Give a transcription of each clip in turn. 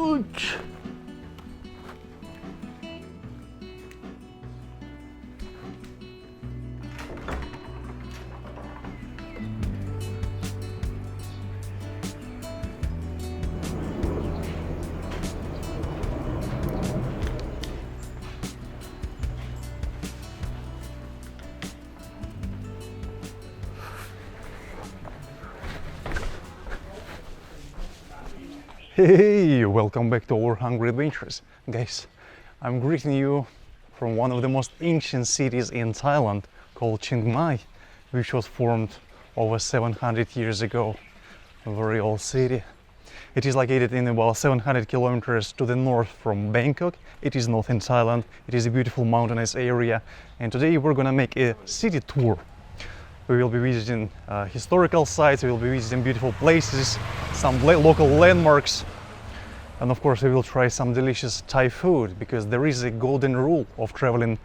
Ouch! Hey, welcome back to our Hungry Adventures. Guys, I'm greeting you from one of the most ancient cities in Thailand called Chiang Mai, which was formed over 700 years ago. A very old city. It is located in about 700 kilometers to the north from Bangkok. It is not in Thailand. It is a beautiful mountainous area. And today we're gonna make a city tour. We will be visiting historical sites, we will be visiting beautiful places, some local landmarks, and of course we will try some delicious Thai food, because there is a golden rule of traveling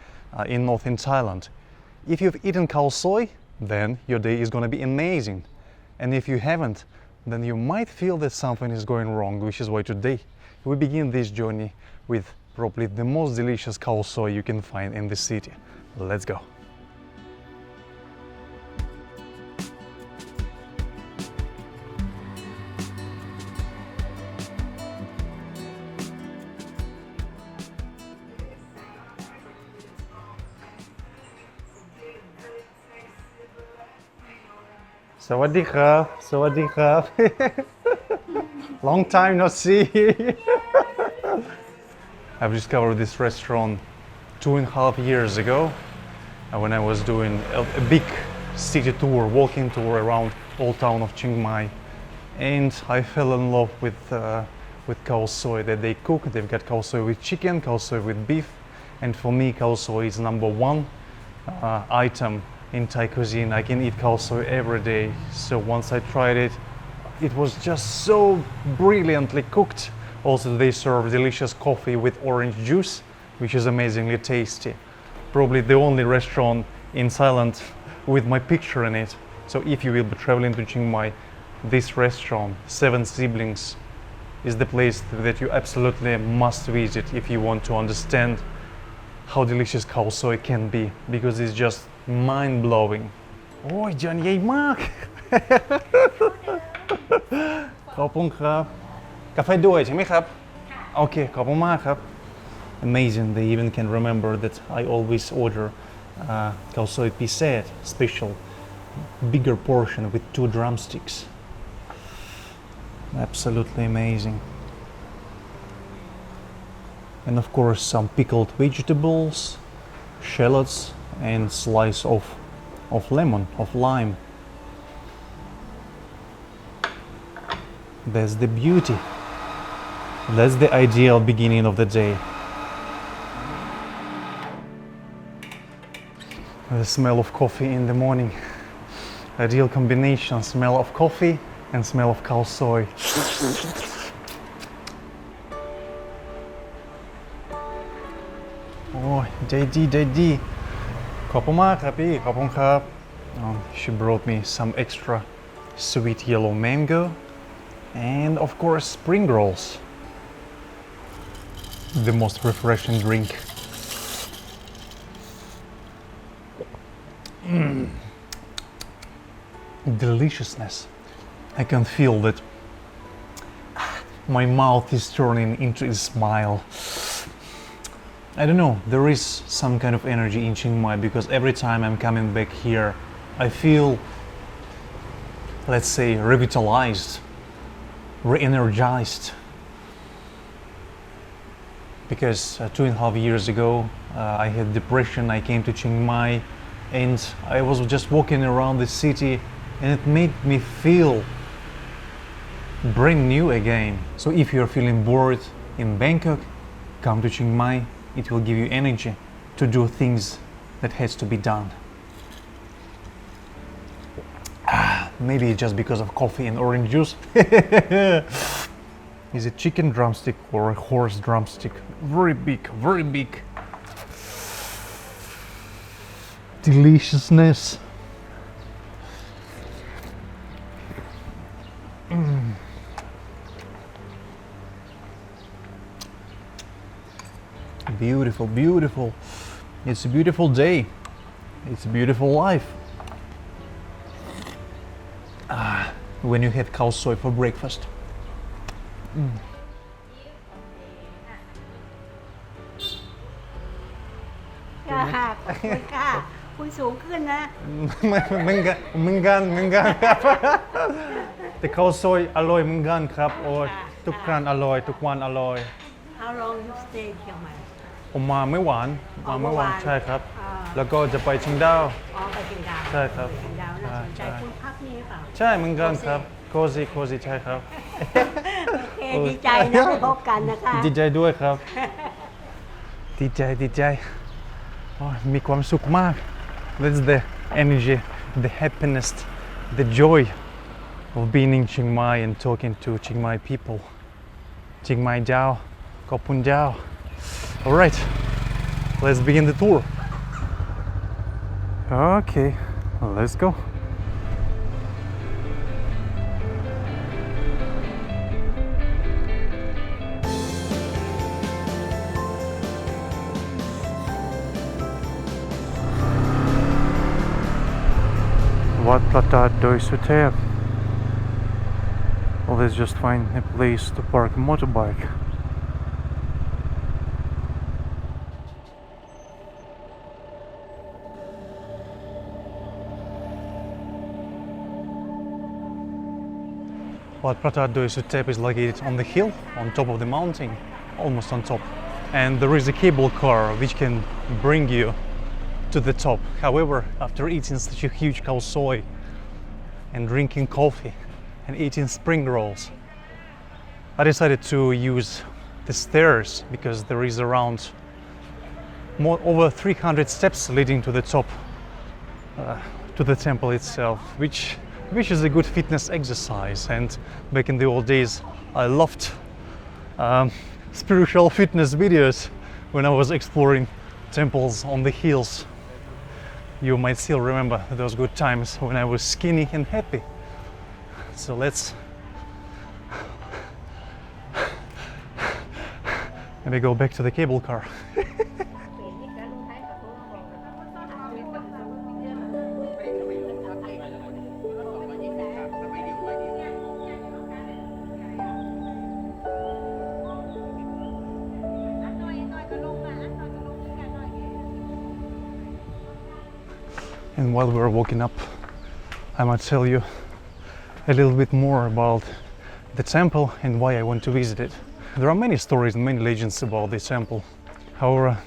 in northern Thailand. If you've eaten khao soi, then your day is going to be amazing. And if you haven't, then you might feel that something is going wrong, which is why today we begin this journey with probably the most delicious khao soi you can find in the city. Let's go. Sawadee krab, sawadee krab. Long time no see. I've discovered this restaurant 2.5 years ago when I was doing a big city tour, walking tour around old town of Ching Mai, and I fell in love with khao soi that they cook. They've got khao soi with chicken, khao soi with beef, and for me khao soi is #1 item in Thai cuisine. I can eat khao soi every day. So once I tried it, it was just so brilliantly cooked. Also, they serve delicious coffee with orange juice, which is amazingly tasty. Probably the only restaurant in Thailand with my picture in it. So if you will be traveling to Chiang Mai, this restaurant, Seven Siblings, is the place that you absolutely must visit if you want to understand how delicious khao soi can be, because it's just mind-blowing. โอ้ยจานใหญ่มาก ขอบคุณครับกาแฟด้วยใช่ไหมครับโอเคขอบคุณมากครับ Amazing, they even can remember that I always order khao soi pisset, special bigger portion with 2 drumsticks. Absolutely amazing. And of course some pickled vegetables, shallots, and slice of lemon, of lime. That's the beauty. That's the ideal beginning of the day. The smell of coffee in the morning. Ideal combination, smell of coffee and smell of khao soi. Oh, day. ขอบคุณมากครับพี่ขอบคุณครับ She brought me some extra sweet yellow mango and of course spring rolls. The most refreshing drink. Deliciousness. I can feel that my mouth is turning into a smile. I don't know, there is some kind of energy in Chiang Mai, because every time I'm coming back here, I feel, let's say, revitalized, re-energized. Because 2.5 years ago, I had depression, I came to Chiang Mai, and I was just walking around the city, and it made me feel brand new again. So if you're feeling bored in Bangkok, come to Chiang Mai. It will give you energy to do things that has to be done. Maybe just because of coffee and orange juice. Is it chicken drumstick or a horse drumstick? Very big, very big. Deliciousness. beautiful, beautiful. It's a beautiful day. It's a beautiful life. When you have cow soy for breakfast. ค่ะขอบคุณค่ะคุณสูงขึ้นนะ เหมือนกันครับ แต่ข้าวซอยอร่อยเหมือนกันครับโอ้ยทุกครั้งอร่อยทุกวันอร่อย How long you stay เชียงใหม่ ผมมาไม่หวานใช่ครับ อ่า แล้วก็จะไปเชียงดาว อ๋อไปเชียงดาว ใช่ครับ ไปเชียงดาวน่าสนใจ ใช่ คุณพักนี่หรือเปล่า ใช่เหมือนกันครับโคซี่ใช่ครับ โอเคดีใจนะได้พบกันนะคะ ดีใจด้วยครับ ดีใจโอ้ยมีความสุขมาก That's the energy, the happiness, the joy of being in Chiang Mai and talking to Chiang Mai people. Ching Mai Jiao, Kopun Jiao. All right, let's begin the tour. Okay, let's go. Wat Pratat Doi Suthep. Let's just find a place to park a motorbike. Wat Pratat Doi Suthep is located on the hill, on top of the mountain, almost on top. And there is a cable car which can bring you to the top. However, after eating such a huge cow soy and drinking coffee and eating spring rolls, I decided to use the stairs because there is around over 300 steps leading to the top, to the temple itself, which is a good fitness exercise. And back in the old days, I loved spiritual fitness videos when I was exploring temples on the hills. You might still remember those good times when I was skinny and happy. So let's maybe go back to the cable car. And while we're walking up, I might tell you a little bit more about the temple and why I want to visit it. There are many stories and many legends about this temple. However,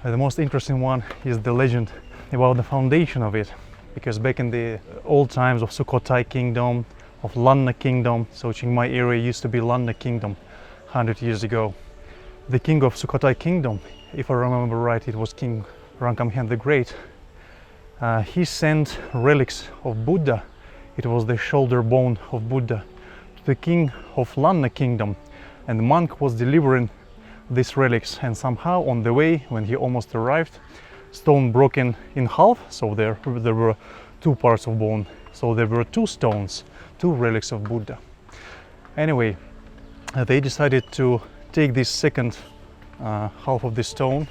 the most interesting one is the legend about the foundation of it. Because back in the old times of Sukhothai Kingdom, of Lanna Kingdom, so Ching Mai area used to be Lanna Kingdom 100 years ago. The king of Sukhothai Kingdom, if I remember right, it was King Rangkhamhaen the Great. He sent relics of Buddha, it was the shoulder bone of Buddha, to the king of Lanna Kingdom, and the monk was delivering these relics, and somehow on the way, when he almost arrived, stone broken in half, so there were two parts of bone, so there were two stones, two relics of Buddha. Anyway, they decided to take this second half of the stone,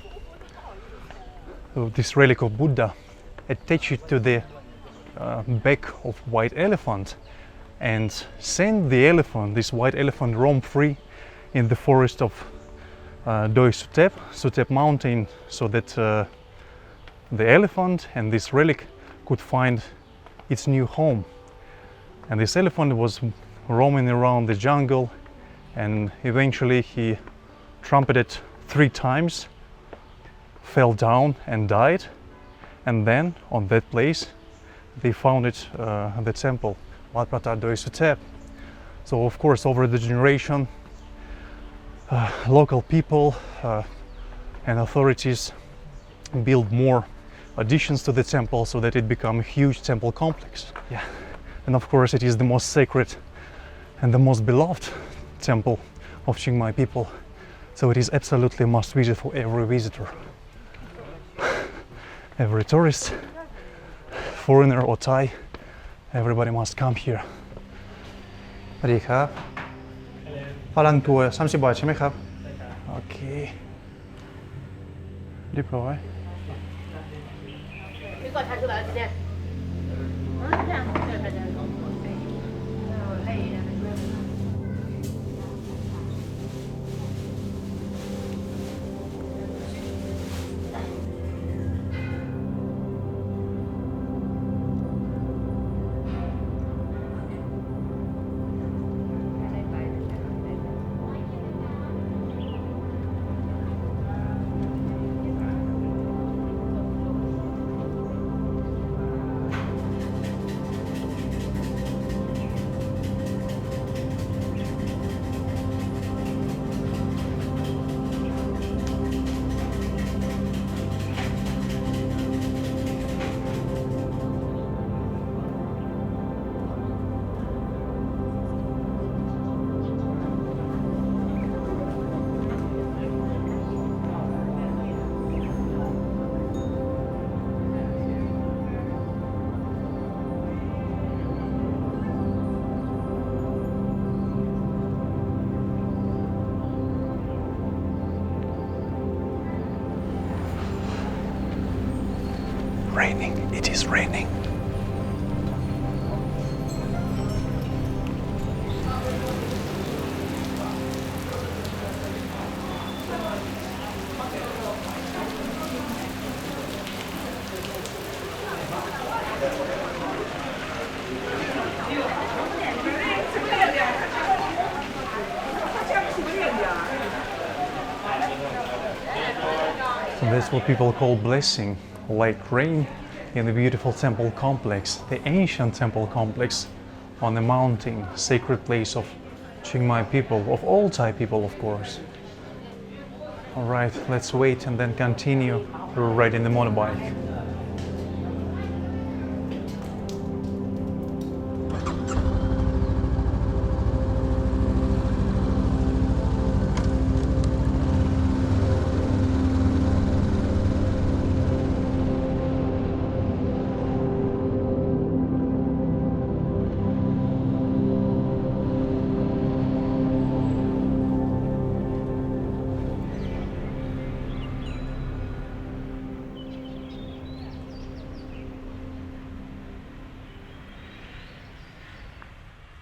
this relic of Buddha, attach it to the back of white elephant and send the elephant, this white elephant, roam free in the forest of Doi Suthep, Suthep mountain, so that the elephant and this relic could find its new home. And this elephant was roaming around the jungle, and eventually he trumpeted 3 times, fell down and died. And then on that place they founded the temple, Wat Pratat Doi Suthep. So of course over the generation local people and authorities built more additions to the temple so that it became a huge temple complex. Yeah. And of course it is the most sacred and the most beloved temple of Ching Mai people. So it is absolutely a must visit for every visitor. Every tourist, foreigner or Thai, everybody must come here. สวัสดีครับฝรั่งตัว30 บาทใช่ไหมครับโอเค เรียบร้อย 你给我查出来了今天。嗯，这样，对。累了。Raining, it is raining. So that's what people call blessing, like rain in the beautiful temple complex, the ancient temple complex on the mountain, sacred place of Ching Mai people, of all Thai people, of course. All right, let's wait and then continue riding the motorbike.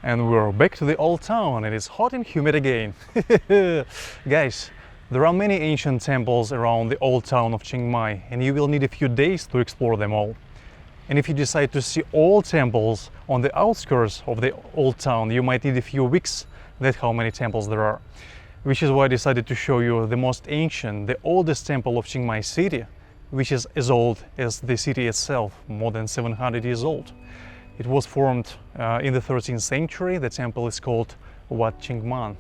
And we're back to the old town and it's hot and humid again. Guys, there are many ancient temples around the old town of Chiang Mai and you will need a few days to explore them all. And if you decide to see all temples on the outskirts of the old town, you might need a few weeks. That's how many temples there are. Which is why I decided to show you the most ancient, the oldest temple of Chiang Mai city, which is as old as the city itself, more than 700 years old. It was formed in the 13th century. The temple is called Wat Chong Mai.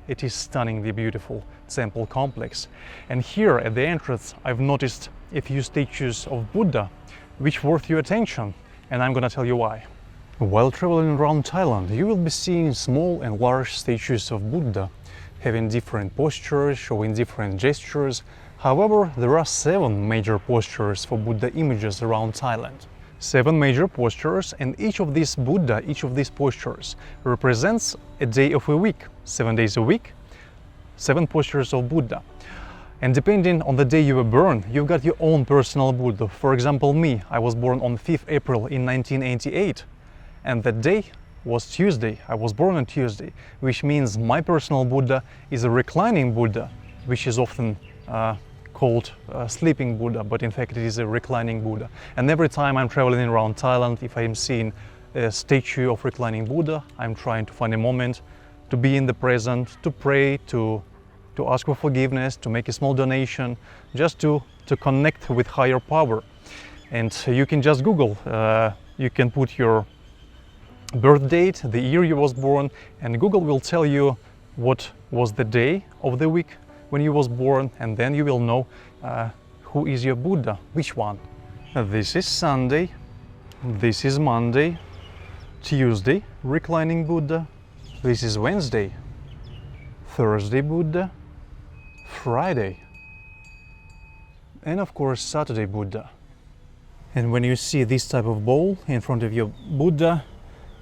It is stunningly beautiful temple complex. And here at the entrance, I've noticed a few statues of Buddha, which worth your attention, and I'm gonna tell you why. While traveling around Thailand, you will be seeing small and large statues of Buddha, having different postures, showing different gestures. However, there are 7 major postures for Buddha images around Thailand. 7 major postures, and each of these Buddha, each of these postures represents a day of a week. 7 days a week, 7 postures of Buddha. And depending on the day you were born, you've got your own personal Buddha. For example, me, I was born on 5th April in 1988, and that day was Tuesday. I was born on Tuesday, which means my personal Buddha is a reclining Buddha, which is often called sleeping Buddha, but in fact it is a reclining Buddha. And every time I'm traveling around Thailand, if I'm seeing a statue of reclining Buddha, I'm trying to find a moment to be in the present, to pray, to ask for forgiveness, to make a small donation, just to connect with higher power. And you can just Google, you can put your birth date, the year you was born, and Google will tell you what was the day of the week when you was born, and then you will know who is your Buddha, which one. This is Sunday, this is Monday, Tuesday, reclining Buddha, this is Wednesday, Thursday Buddha, Friday, and of course Saturday Buddha. And when you see this type of bowl in front of your Buddha,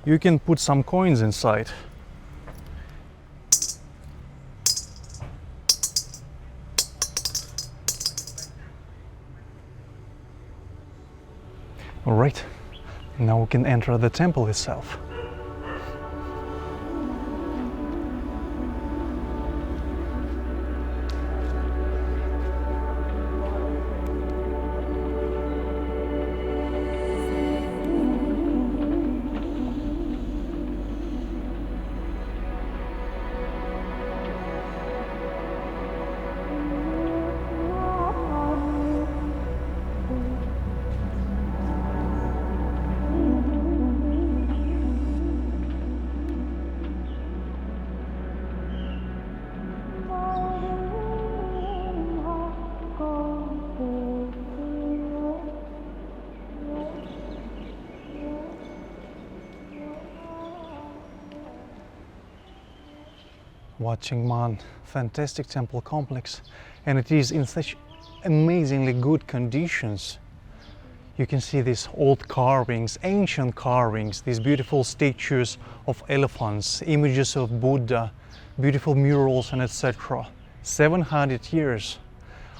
you can put some coins inside. All right, now we can enter the temple itself. Wat Chong Mai, fantastic temple complex, and it is in such amazingly good conditions. You can see these old carvings, ancient carvings, these beautiful statues of elephants, images of Buddha, beautiful murals and etc. 700 years.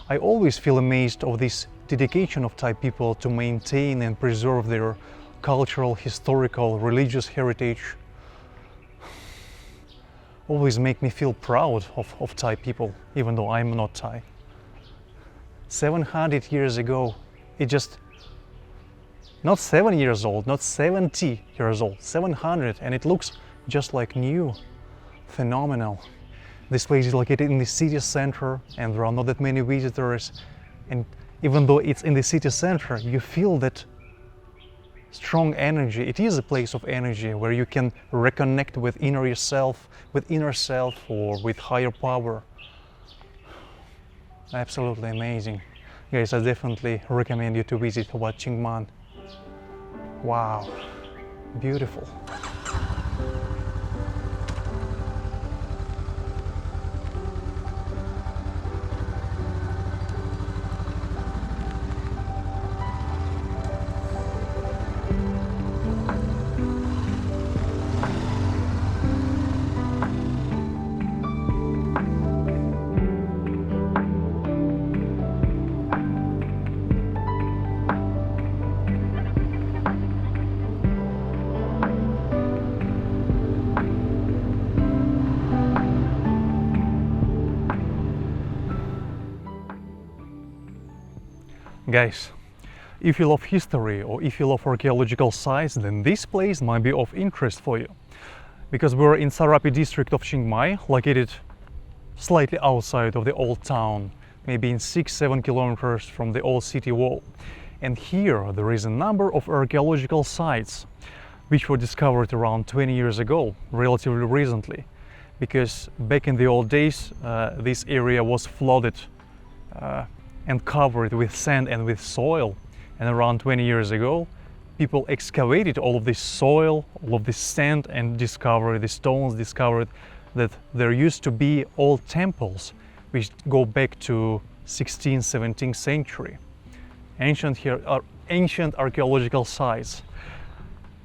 I always feel amazed of this dedication of Thai people to maintain and preserve their cultural, historical, religious heritage. Always make me feel proud of Thai people, even though I'm not Thai. 700 years ago, it just, not 7 years old, not 70 years old, 700, and it looks just like new. Phenomenal. This place is located in the city center and there are not that many visitors, and even though it's in the city center, you feel that strong energy. It is a place of energy where you can reconnect with inner self or with higher power. Absolutely amazing. Guys, I definitely recommend you to visit Wat Chong Mai. Wow, beautiful. Guys, if you love history or if you love archaeological sites, then this place might be of interest for you. Because we're in Sarapi District of Chiang Mai, located slightly outside of the old town, maybe in 6-7 kilometers from the old city wall. And here there is a number of archaeological sites which were discovered around 20 years ago, relatively recently. Because back in the old days, this area was flooded and covered with sand and with soil, and around 20 years ago people excavated all of this soil, all of this sand, and discovered the stones, discovered that there used to be old temples which go back to 16th, 17th century. Ancient archaeological sites.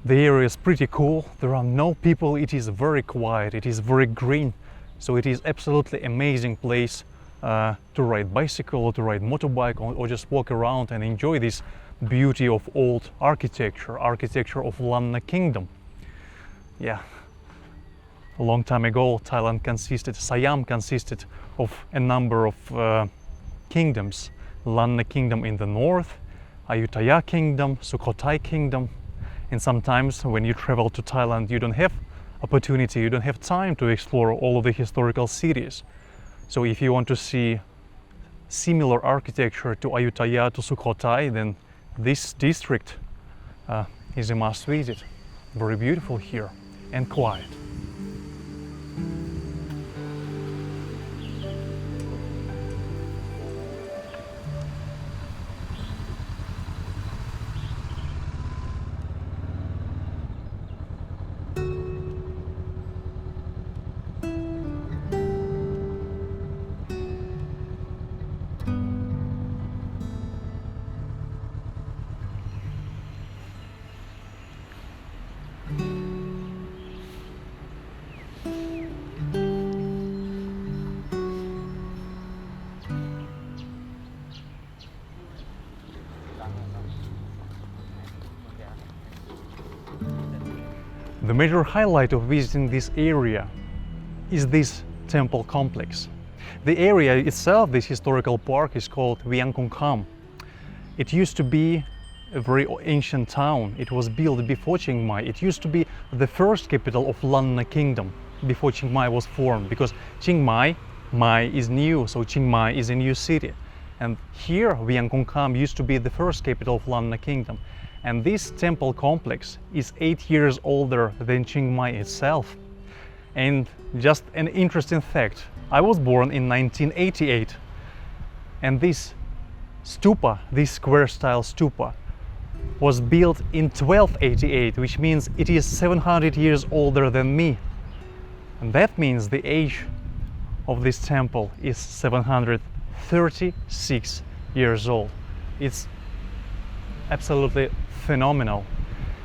The area is pretty cool, there are no people, it is very quiet, it is very green, so it is absolutely amazing place to ride bicycle or to ride motorbike or just walk around and enjoy this beauty of old architecture of Lanna Kingdom. Yeah, a long time ago Siam consisted of a number of kingdoms. Lanna Kingdom in the north, Ayutthaya Kingdom, Sukhothai Kingdom, and sometimes when you travel to Thailand you don't have opportunity, you don't have time to explore all of the historical cities. So if you want to see similar architecture to Ayutthaya, to Sukhothai, then this district is a must visit. Very beautiful here and quiet. The major highlight of visiting this area is this temple complex. The area itself, this historical park, is called Viang Kong Kham. It used to be a very ancient town. It was built before Chiang Mai. It used to be the first capital of Lanna Kingdom before Chiang Mai was formed, because Chiang Mai, Mai is new, so Chiang Mai is a new city. And here, Viang Kong Kham used to be the first capital of Lanna Kingdom. And this temple complex is 8 years older than Chiang Mai itself. And just an interesting fact, I was born in 1988, and this stupa, this square style stupa, was built in 1288, which means it is 700 years older than me. And that means the age of this temple is 736 years old. It's absolutely phenomenal,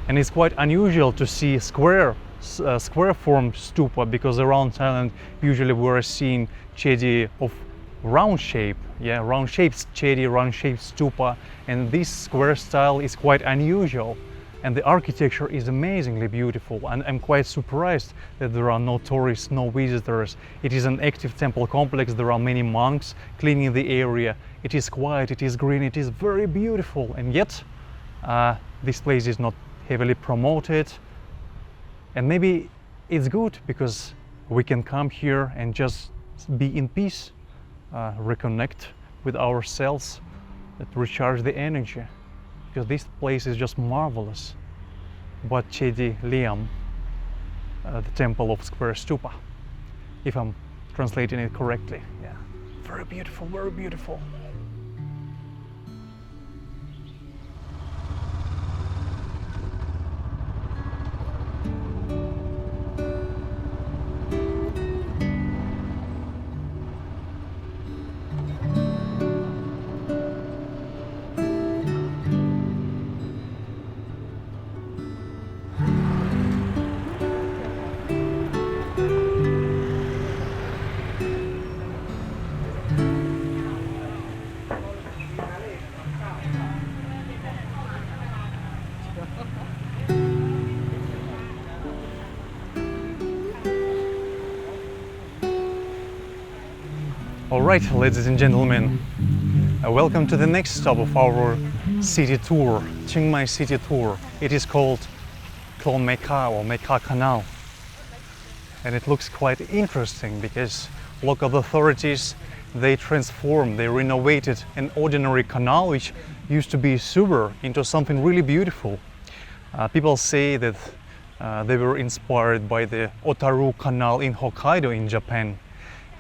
and it's quite unusual to see square form stupa, because around Thailand usually we're seeing chedi of round shape, round shaped chedi, round shaped stupa, and this square style is quite unusual, and the architecture is amazingly beautiful, and I'm quite surprised that there are no tourists, no visitors. It is an active temple complex. There are many monks cleaning the area. It is quiet, it is green, it is very beautiful, and yet this place is not heavily promoted. And maybe it's good, because we can come here and just be in peace, reconnect with ourselves, recharge the energy, because this place is just marvelous. Wat Chedi Liam, the temple of square stupa, if I'm translating it correctly. Yeah, very beautiful, very beautiful. Alright, ladies and gentlemen, welcome to the next stop of our city tour, Chiang Mai city tour. It is called Mai Canal, and it looks quite interesting because local authorities, they renovated an ordinary canal which used to be a sewer into something really beautiful. People say that they were inspired by the Otaru Canal in Hokkaido in Japan.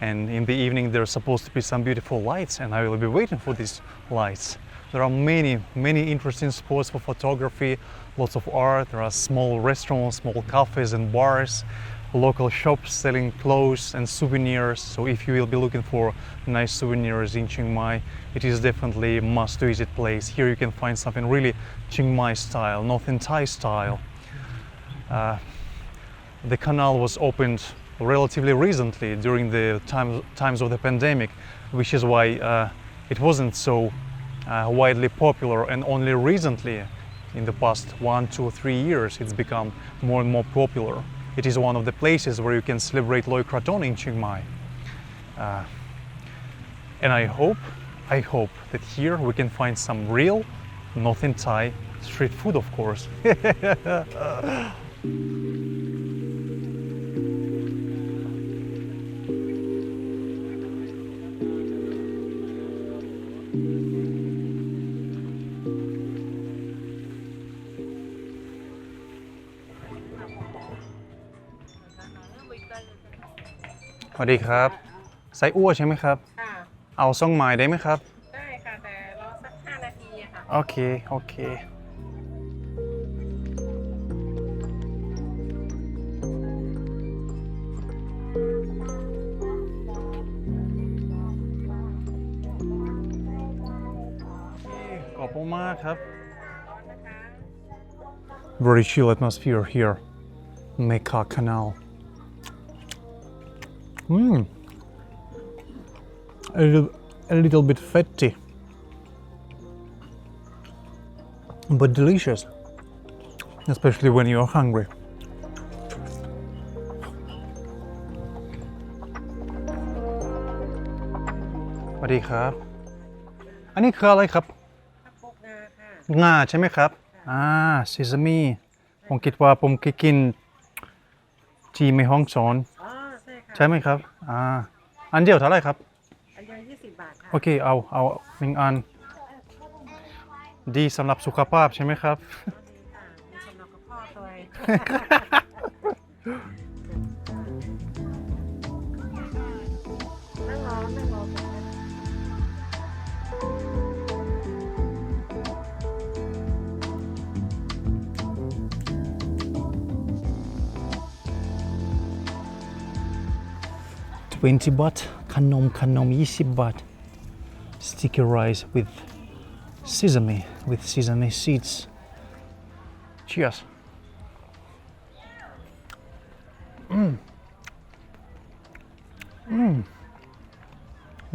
And in the evening there's supposed to be some beautiful lights, and I will be waiting for these lights. There are many interesting spots for photography, lots of art. There are small restaurants, small cafes and bars, local shops selling clothes and souvenirs. So if you will be looking for nice souvenirs in Chiang Mai, it is definitely a must-visit place. Here you can find something really Chiang Mai style, Northern Thai style. The canal was opened relatively recently during the times of the pandemic, which is why it wasn't so widely popular, and only recently, in the past 1, 2, 3 years, it's become more and more popular. It is one of the places where you can celebrate Loi Krathong in Chiang Mai. And I hope that here we can find some real Northern Thai street food, of course.สวัสดีครับไส้อั่วใช่ไหมครับ ค่ะ เอาซ่องไม้ได้ไหมครับ ได้ค่ะ แต่รอสัก5 นาทีค่ะ โอเคโอเคขอบคุณมากครับ Very chill atmosphere here, Mai Canal. A little bit fatty, but delicious, especially when you're hungry. วัสดีครับ อันนี้คืออะไรครับ พกงาค่ะ งาใช่ไหมครับซีซามิผมคิดว่าผมเคยกินที่แม่ฮ่องสอน อ๋อใช่ค่ะ ใช่ไหมครับอันเดียวเท่าไหร่ครับ อันเดียว20 บาทค่ะ โอเคเอาหนึ่งอันดีสำหรับสุขภาพใช่ไหมครับ ค่ะมีสำหรับกับพ่อตัวเองนั่งรอก่อนนะ 20 baht ขนม20 baht sticky rice with sesame seeds cheers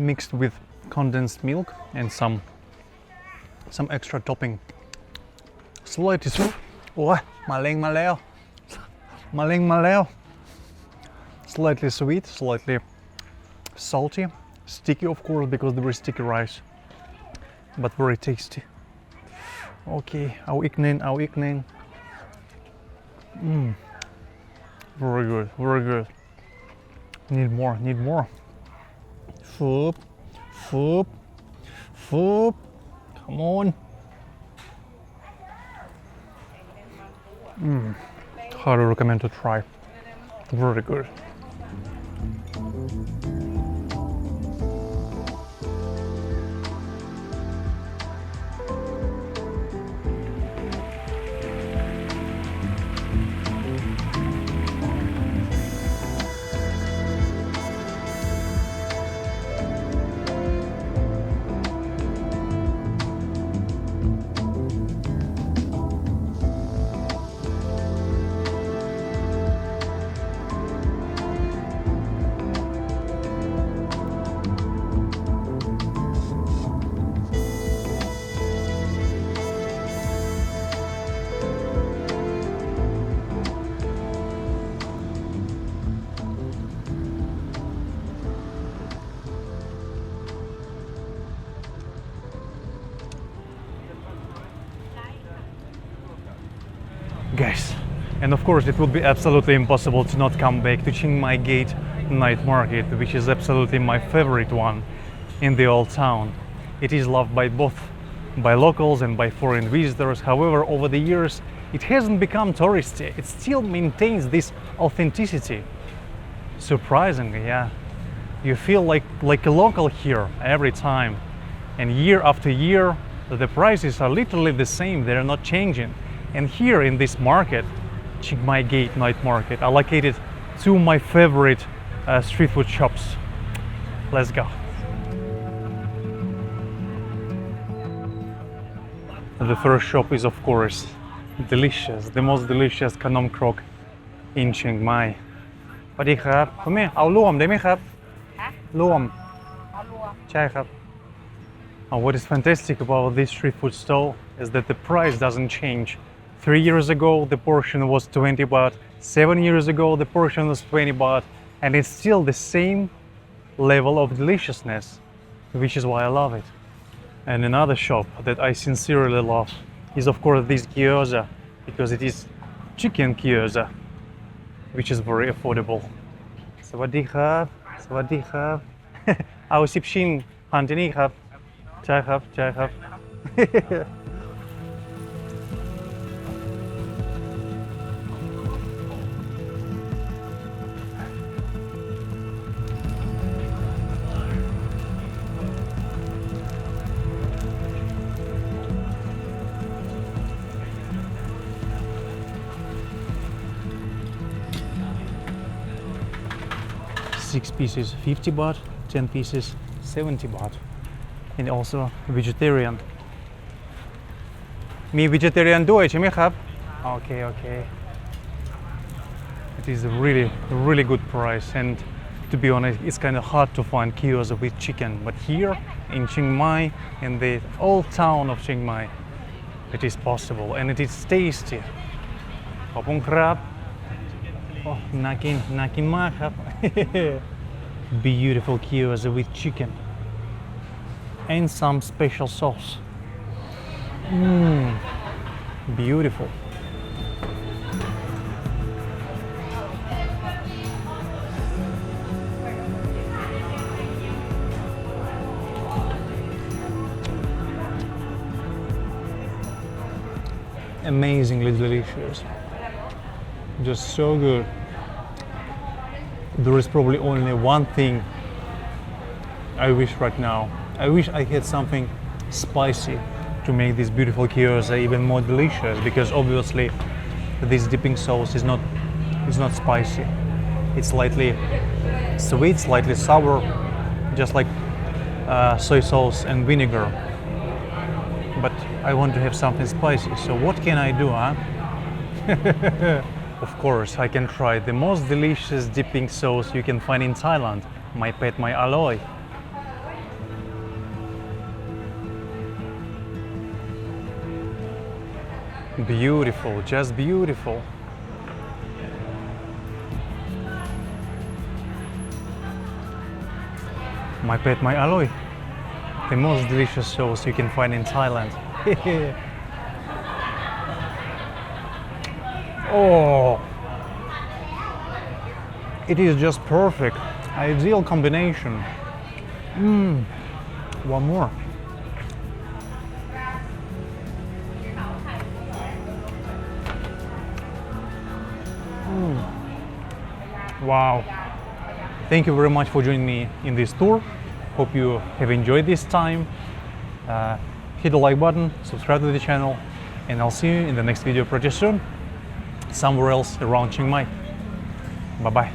mixed with condensed milk and some extra topping slightly sweet โอ้ยมาแล้ว slightly sweet slightly salty sticky of course because there is sticky rice but very tasty okay เอาอีกหนึ่งvery good need more foop come on highly recommend to try very good guys, and of course it would be absolutely impossible to not come back to Chiang Mai Gate night market, which is absolutely my favorite one in the old town. It is loved by both by locals and by foreign visitors. However, over the years it hasn't become touristy. It still maintains this authenticity. Surprisingly, yeah, you feel like a local here every time, and year after year the prices are literally the same. They're not changing. And here in this market, Chiang Mai Gate night market, I located two of my favorite street food shops. Let's go. The first shop is of course delicious, the most delicious Khanom Krok in Chiang Mai. สวัสดีครับคุณแม่เอาร่วมได้ไหมครับร่วมใช่ครับ What is fantastic about this street food stall is that the price doesn't change. 3 years ago the portion was 20 baht, 7 years ago the portion was 20 baht, and it's still the same level of deliciousness, which is why I love it. And another shop that I sincerely love is of course this gyoza, because it is chicken gyoza, which is very affordable. สวัสดีครับสวัสดีครับ เอา10 ชิ้นพันที่นี่ครับใช่ครับใช่ครับ 6 pieces 50 baht, 10 pieces 70 baht, and also vegetarian. มี vegetarian ด้วยใช่ไหมครับโอเค It is a really good price, and to be honest it's kind of hard to find kiosks with chicken, but here in Chiang Mai, in the old town of Chiang Mai, it is possible and it is tasty. ขอบคุณครับน่ากินมากครับ Beautiful kiosks with chicken. and some special sauce. Beautiful. Amazingly delicious. Just so good. There is probably only one thing I wish right now. I wish I had something spicy to make this beautiful gyoza even more delicious, because obviously this dipping sauce is not spicy. It's slightly sweet, slightly sour, just like soy sauce and vinegar. But I want to have something spicy, so what can I do, huh? Of course, I can try the most delicious dipping sauce you can find in Thailand, MAI PHED MAI AROI. Beautiful, just beautiful. MAI PHED MAI AROI, the most delicious sauce you can find in Thailand. Oh, it is just perfect, ideal combination. One more. Wow. Thank you very much for joining me in this tour. Hope you have enjoyed this time. Hit the like button, subscribe to the channel, and I'll see you in the next video pretty soon, somewhere else around Chiang Mai. Bye bye.